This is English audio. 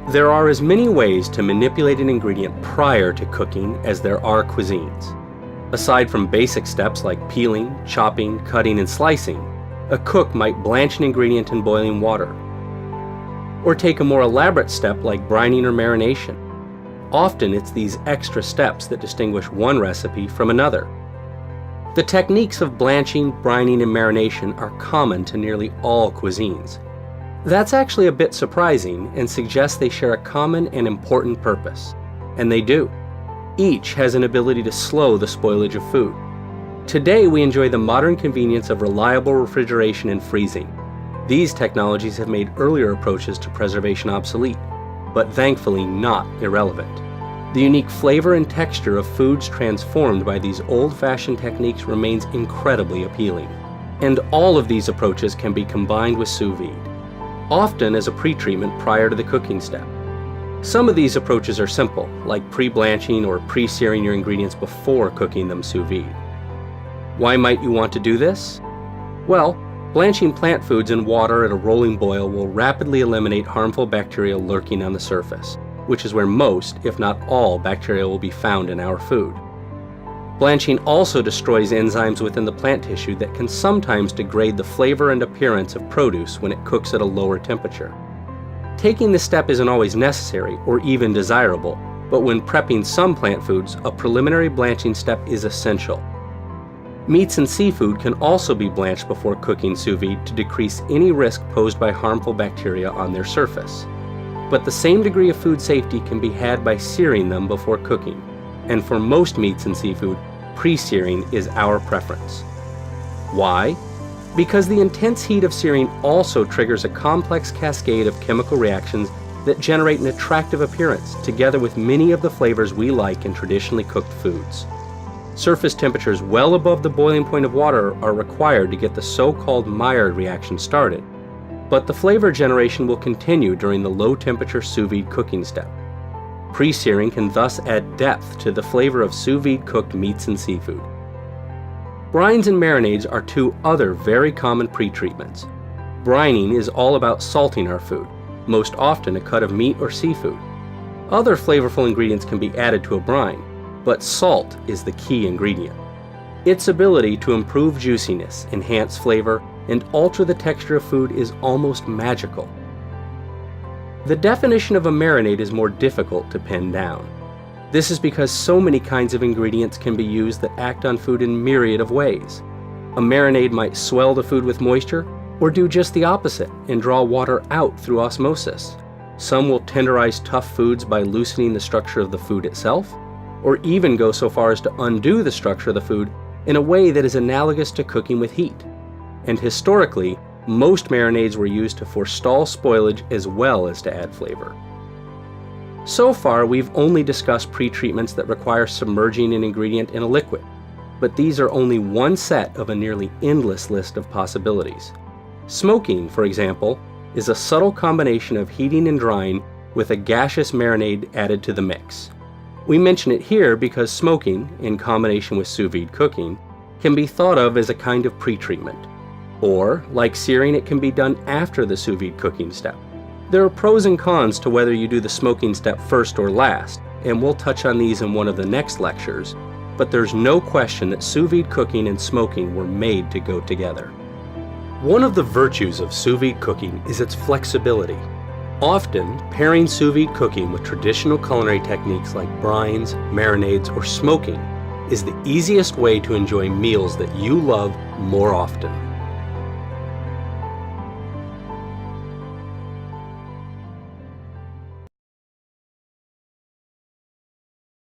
There are as many ways to manipulate an ingredient prior to cooking as there are cuisines. Aside from basic steps like peeling, chopping, cutting, and slicing, a cook might blanch an ingredient in boiling water, or take a more elaborate step like brining or marination. Often it's these extra steps that distinguish one recipe from another. The techniques of blanching, brining, and marination are common to nearly all cuisines. That's actually a bit surprising and suggests they share a common and important purpose. And they do. Each has an ability to slow the spoilage of food. Today we enjoy the modern convenience of reliable refrigeration and freezing. These technologies have made earlier approaches to preservation obsolete, but thankfully not irrelevant. The unique flavor and texture of foods transformed by these old-fashioned techniques remains incredibly appealing. And all of these approaches can be combined with sous vide, often as a pre-treatment prior to the cooking step. Some of these approaches are simple, like pre-blanching or pre-searing your ingredients before cooking them sous vide. Why might you want to do this? Well, blanching plant foods in water at a rolling boil will rapidly eliminate harmful bacteria lurking on the surface, which is where most, if not all, bacteria will be found in our food. Blanching also destroys enzymes within the plant tissue that can sometimes degrade the flavor and appearance of produce when it cooks at a lower temperature. Taking this step isn't always necessary or even desirable, but when prepping some plant foods, a preliminary blanching step is essential. Meats and seafood can also be blanched before cooking sous vide to decrease any risk posed by harmful bacteria on their surface. But the same degree of food safety can be had by searing them before cooking. And for most meats and seafood, pre-searing is our preference. Why? Because the intense heat of searing also triggers a complex cascade of chemical reactions that generate an attractive appearance, together with many of the flavors we like in traditionally cooked foods. Surface temperatures well above the boiling point of water are required to get the so-called Maillard reaction started, but the flavor generation will continue during the low-temperature sous vide cooking step. Pre-searing can thus add depth to the flavor of sous vide cooked meats and seafood. Brines and marinades are two other very common pre-treatments. Brining is all about salting our food, most often a cut of meat or seafood. Other flavorful ingredients can be added to a brine, but salt is the key ingredient. Its ability to improve juiciness, enhance flavor, and alter the texture of food is almost magical. The definition of a marinade is more difficult to pin down. This is because so many kinds of ingredients can be used that act on food in myriad of ways. A marinade might swell the food with moisture, or do just the opposite and draw water out through osmosis. Some will tenderize tough foods by loosening the structure of the food itself, or even go so far as to undo the structure of the food in a way that is analogous to cooking with heat. And historically, most marinades were used to forestall spoilage as well as to add flavor. So far, we've only discussed pre-treatments that require submerging an ingredient in a liquid, but these are only one set of a nearly endless list of possibilities. Smoking, for example, is a subtle combination of heating and drying with a gaseous marinade added to the mix. We mention it here because smoking, in combination with sous vide cooking, can be thought of as a kind of pre-treatment. Or, like searing, it can be done after the sous vide cooking step. There are pros and cons to whether you do the smoking step first or last, and we'll touch on these in one of the next lectures, but there's no question that sous vide cooking and smoking were made to go together. One of the virtues of sous vide cooking is its flexibility. Often, pairing sous vide cooking with traditional culinary techniques like brines, marinades, or smoking is the easiest way to enjoy meals that you love more often.